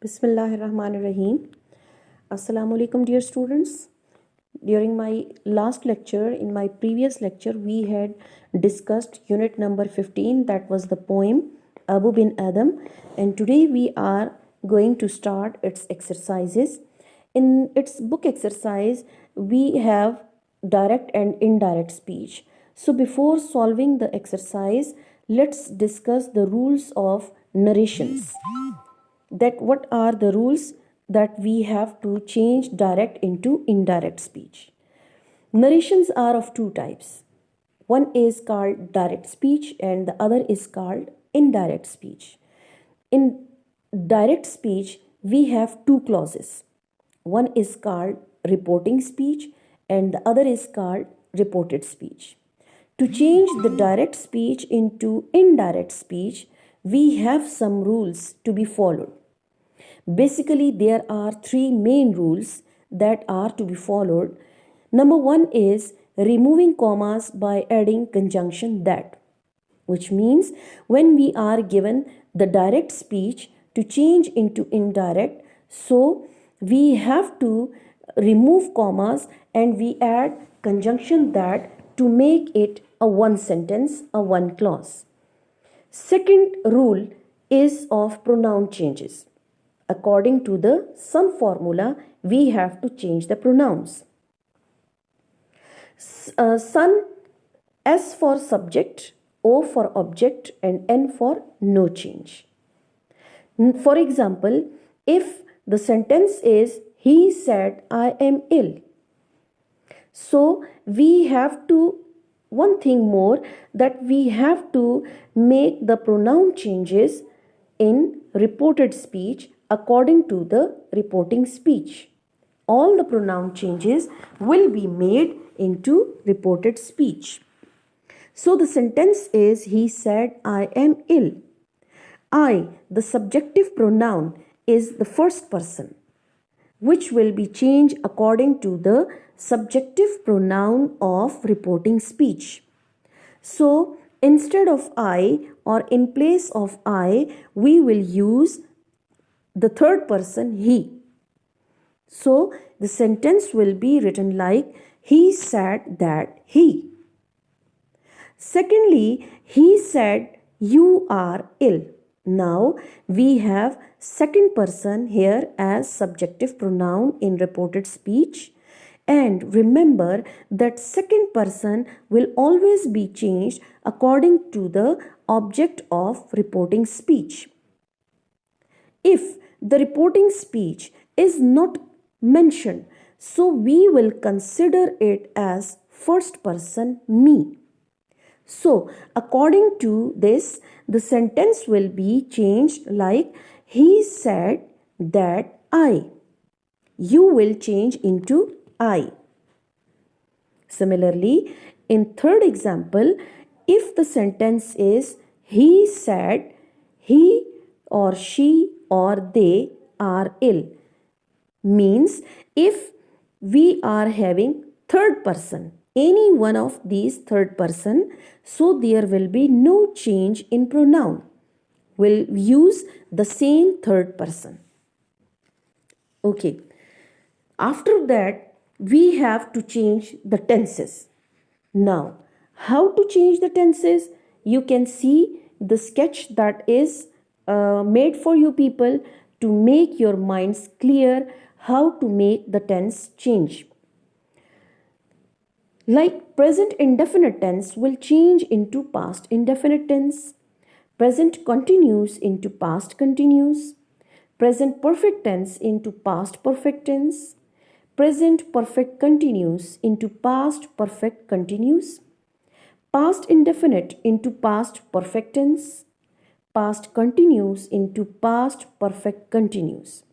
Bismillahirrahmanirrahim. Assalamu alaikum, dear students. During my last lecture, in my previous lecture, we had discussed unit number 15, that was the poem Abu bin Adam, and today we are going to start its exercises. In its book exercise, we have direct and indirect speech. So, before solving the exercise, let's discuss the rules of narrations. That what are the rules that we have to change direct into indirect speech. Narrations are of two types. One is called direct speech and the other is called indirect speech. In direct speech, we have two clauses. One is called reporting speech and the other is called reported speech. To change the direct speech into indirect speech, we have some rules to be followed. Basically, there are three main rules that are to be followed. Number one is removing commas by adding conjunction that, which means when we are given the direct speech to change into indirect, so we have to remove commas and we add conjunction that to make it a one sentence, a one clause. Second rule is of pronoun changes. According to the sum formula, we have to change the pronouns. Sun, S for subject, O for object, and N for no change. For example, if the sentence is, he said, I am ill. So we have to, one thing more, that we have to make the pronoun changes in reported speech according to the reporting speech. All the pronoun changes will be made into reported speech. So the sentence is, he said, I am ill. I, the subjective pronoun, is the first person, which will be changed according to the subjective pronoun of reporting speech. So instead of I or in place of I, we will use the third person he. So the sentence will be written like, he said that he. Secondly, he said you are ill. Now we have second person here as subjective pronoun in reported speech. And remember that second person will always be changed according to the object of reporting speech. If the reporting speech is not mentioned, so we will consider it as first person me. So, according to this, the sentence will be changed like, he said that I. You will change into I. Similarly, in third example, if the sentence is, he said he or she or they are ill, means if we are having third person, any one of these third person, so there will be no change in pronoun. We'll use the same third person. Okay. After that, we have to change the tenses. Now, how to change the tenses? You can see the sketch that is made for you people to make your minds clear how to make the tense change. Like present indefinite tense will change into past indefinite tense, present continuous into past continuous, present perfect tense into past perfect tense, present perfect continuous into past perfect continuous, past indefinite into past perfect tense, past continuous into past perfect continuous.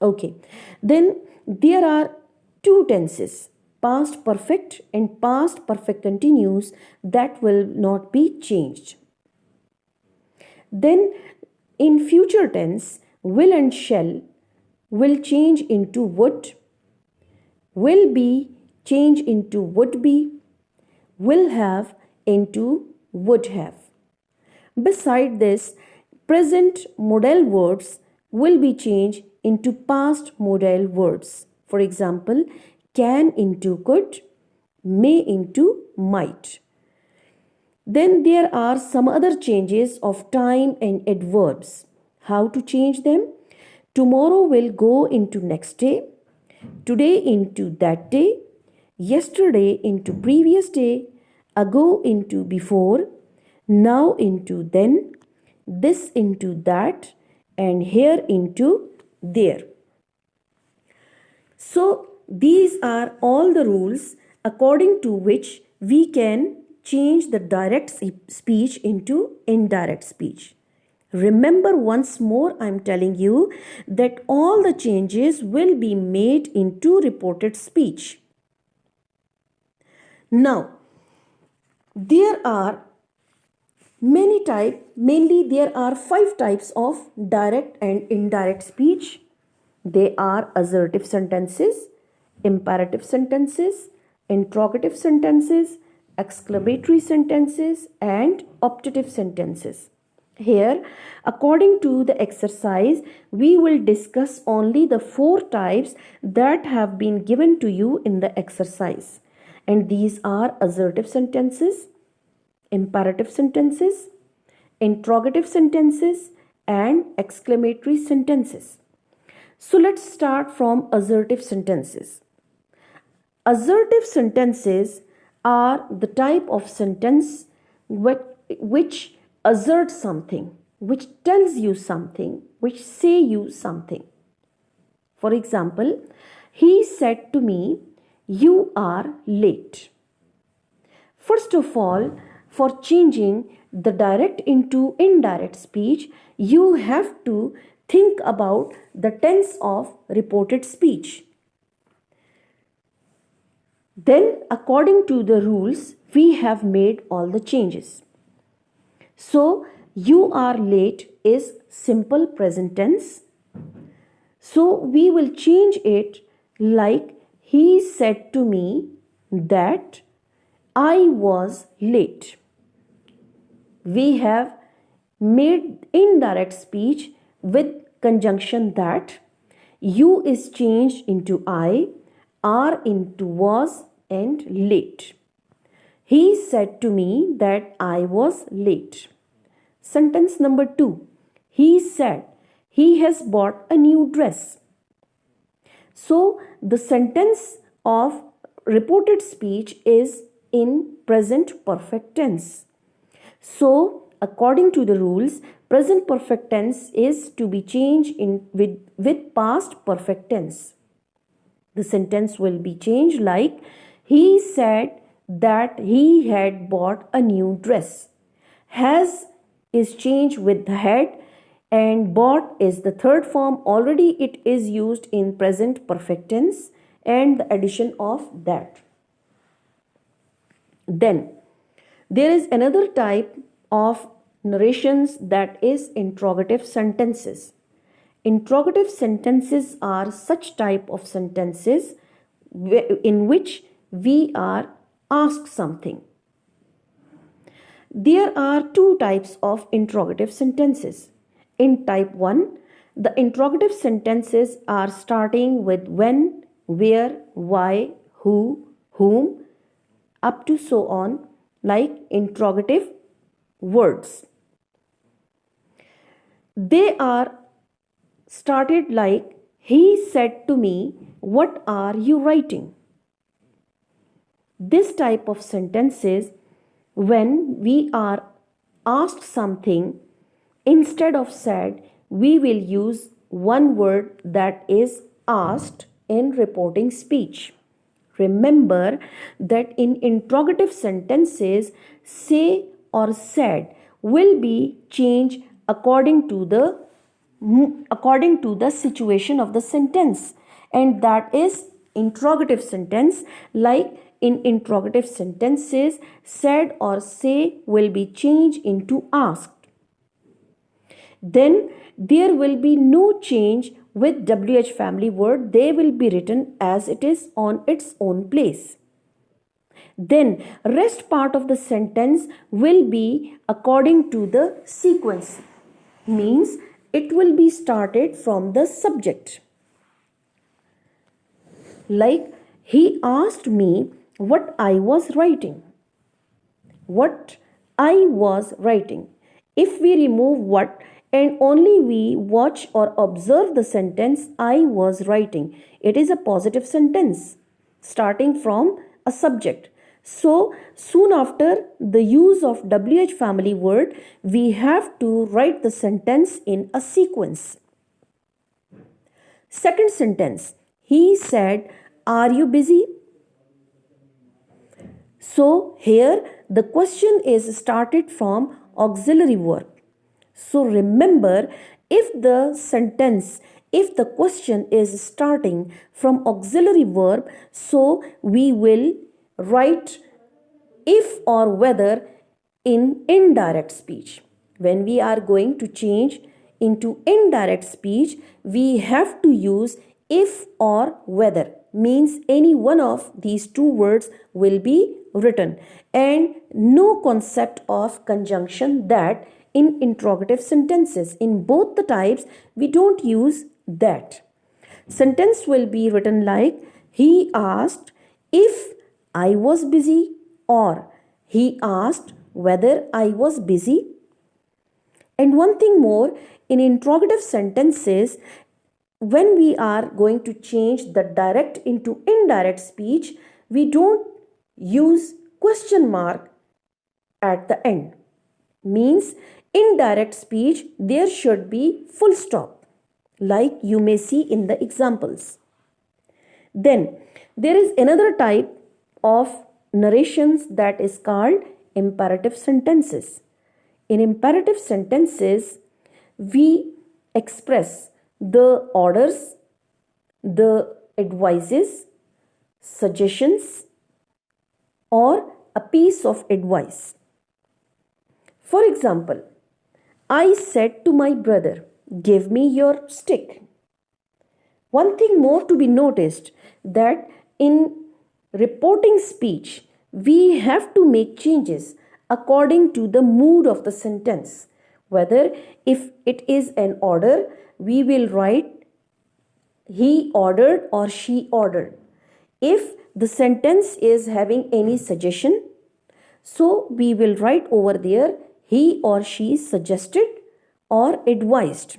Okay, then there are two tenses, past perfect and past perfect continuous, that will not be changed. Then in future tense, will and shall will change into would, will be change into would be, will have into would have. Beside this, present modal verbs will be changed into past modal words. For example, can into could, may into might. Then there are some other changes of time and adverbs. How to change them? Tomorrow will go into next day, today into that day, yesterday into previous day, ago into before, now into then, this into that, and here into there. So, these are all the rules according to which we can change the direct speech into indirect speech. Remember, once more, I am telling you that all the changes will be made into reported speech. Now, there are mainly there are 5 types of direct and indirect speech. They are assertive sentences, imperative sentences, interrogative sentences, exclamatory sentences, and optative sentences. Here, according to the exercise, we will discuss only the 4 types that have been given to you in the exercise. And these are assertive sentences, imperative sentences, interrogative sentences, and exclamatory sentences. So let's start from assertive sentences. Assertive sentences are the type of sentence which asserts something, which tells you something, which say you something. For example, he said to me, "You are late." First of all, for changing the direct into indirect speech, you have to think about the tense of reported speech. Then, according to the rules, we have made all the changes. So, you are late is simple present tense. So, we will change it like he said to me that I was late. We have made indirect speech with conjunction that. You is changed into I, are into was, and late. He said to me that I was late. Sentence number 2. He said he has bought a new dress. So the sentence of reported speech is in present perfect tense. So according to the rules, present perfect tense is to be changed with past perfect tense. The sentence will be changed like he said that he had bought a new dress. Has is changed with the had, and bought is the third form. Already it is used in present perfect tense, and the addition of that. Then there is another type of narrations, that is interrogative sentences. Interrogative sentences are such type of sentences in which we are asked something. There are 2 types of interrogative sentences. In type 1, the interrogative sentences are starting with when, where, why, who, whom, up to so on, like interrogative words. They are started like he said to me, "What are you writing?" This type of sentences, when we are asked something, instead of said, we will use one word, that is asked, in reporting speech. Remember that in interrogative sentences, say or said will be changed according to the situation of the sentence, and that is interrogative sentence. Like in interrogative sentences, said or say will be changed into asked. Then there will be no change with WH family word. They will be written as it is on its own place. Then rest part of the sentence will be according to the sequence. Means it will be started from the subject. Like, he asked me what I was writing. What I was writing. If we remove what and only we watch or observe the sentence I was writing, it is a positive sentence starting from a subject. So, soon after the use of WH family word, we have to write the sentence in a sequence. Second sentence, he said, "Are you busy?" So here the question is started from auxiliary verb. So remember, if the question is starting from auxiliary verb, so we will write if or whether in indirect speech. When we are going to change into indirect speech, we have to use if or whether, means any one of these two words will be written, and no concept of conjunction that in interrogative sentences. In both the types, we don't use that. Sentence will be written like, he asked if I was busy, or he asked whether I was busy. And one thing more, in interrogative sentences, when we are going to change the direct into indirect speech, we don't use question mark at the end. Means indirect speech, there should be full stop, like you may see in the examples. Then there is another type of narrations that is called imperative sentences. In imperative sentences, we express the orders, the advices, suggestions, or a piece of advice. For example, I said to my brother, "Give me your stick." One thing more to be noticed, that in reporting speech, we have to make changes according to the mood of the sentence. Whether if it is an order, we will write he ordered or she ordered. If the sentence is having any suggestion, so we will write over there he or she suggested or advised.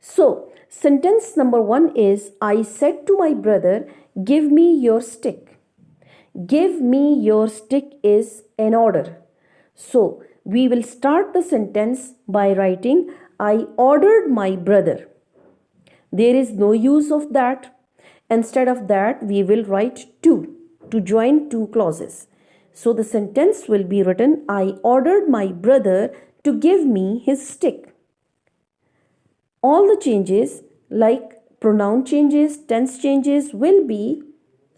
So, sentence number 1 is, I said to my brother, "Give me your stick." Give me your stick is an order. So, we will start the sentence by writing, I ordered my brother. There is no use of that. Instead of that, we will write to join two clauses. So, the sentence will be written, I ordered my brother to give me his stick. All the changes like pronoun changes, tense changes will be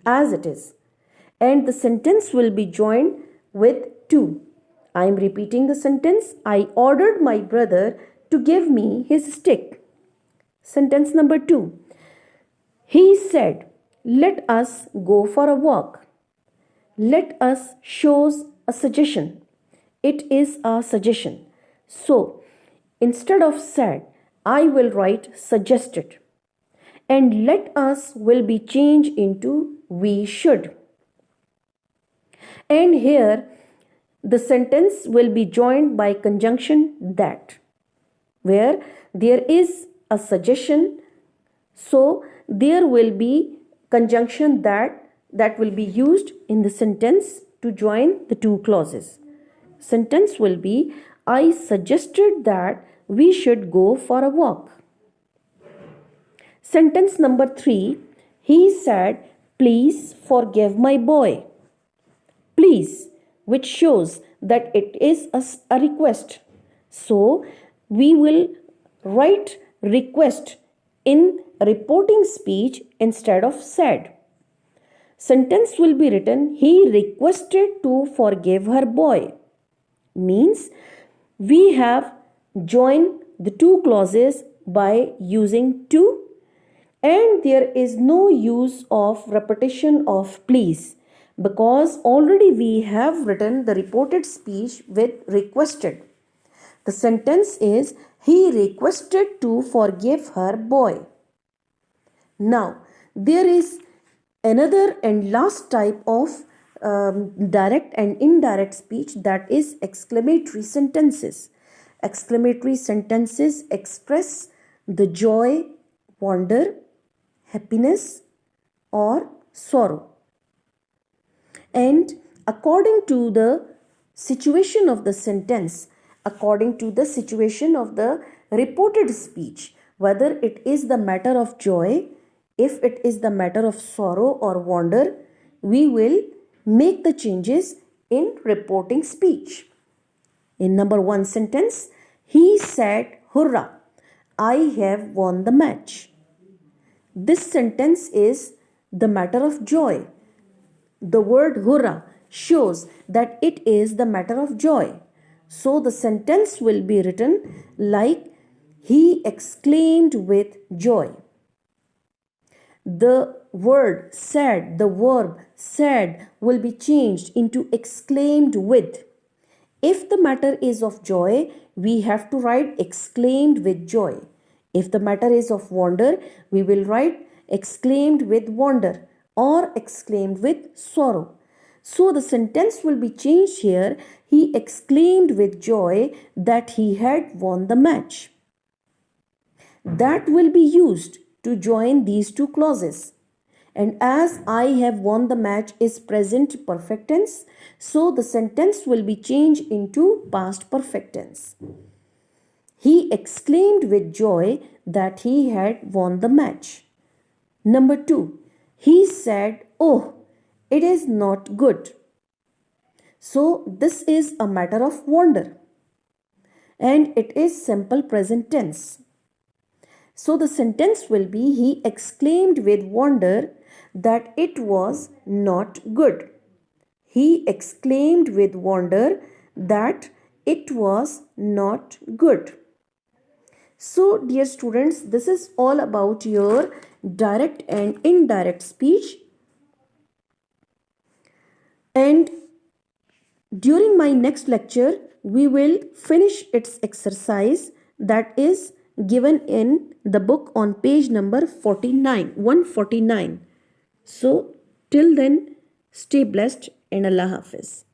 as it is, and the sentence will be joined with to. I am repeating the sentence, I ordered my brother to give me his stick. Sentence number 2. He said, let us go for a walk. Let us shows a suggestion. It is a suggestion. So, instead of said, I will write suggested. And let us will be changed into we should. And here the sentence will be joined by conjunction that, where there is a suggestion, so there will be conjunction that will be used in the sentence to join the two clauses. Sentence will be, I suggested that we should go for a walk. Sentence number 3, he said, please forgive my boy. Please, which shows that it is a request. So, we will write request in reporting speech instead of said. Sentence will be written, he requested to forgive her boy. Means we have joined the two clauses by using to, and there is no use of repetition of please, because already we have written the reported speech with requested. The sentence is, he requested to forgive her boy. Now, there is another and last type of direct and indirect speech, that is exclamatory sentences. Exclamatory sentences express the joy, wonder, happiness, or sorrow. And according to the situation of the sentence, according to the situation of the reported speech, whether it is the matter of joy, if it is the matter of sorrow or wonder, we will make the changes in reporting speech. In number 1 sentence, he said, "Hurrah, I have won the match." This sentence is the matter of joy. The word hurrah shows that it is the matter of joy. So the sentence will be written like, he exclaimed with joy. The word sad, the verb sad will be changed into exclaimed with. If the matter is of joy, we have to write exclaimed with joy. If the matter is of wonder, we will write exclaimed with wonder or exclaimed with sorrow. So the sentence will be changed here. He exclaimed with joy that he had won the match. That will be used to join these two clauses. And as I have won the match is present perfect tense, so the sentence will be changed into past perfect tense. He exclaimed with joy that he had won the match. Number 2, he said, "Oh, it is not good." So this is a matter of wonder and it is simple present tense. So the sentence will be, he exclaimed with wonder that it was not good. He exclaimed with wonder that it was not good. So dear students, this is all about your direct and indirect speech. And during my next lecture, we will finish its exercise that is given in the book on page number 149. So till then, stay blessed and Allah Hafiz.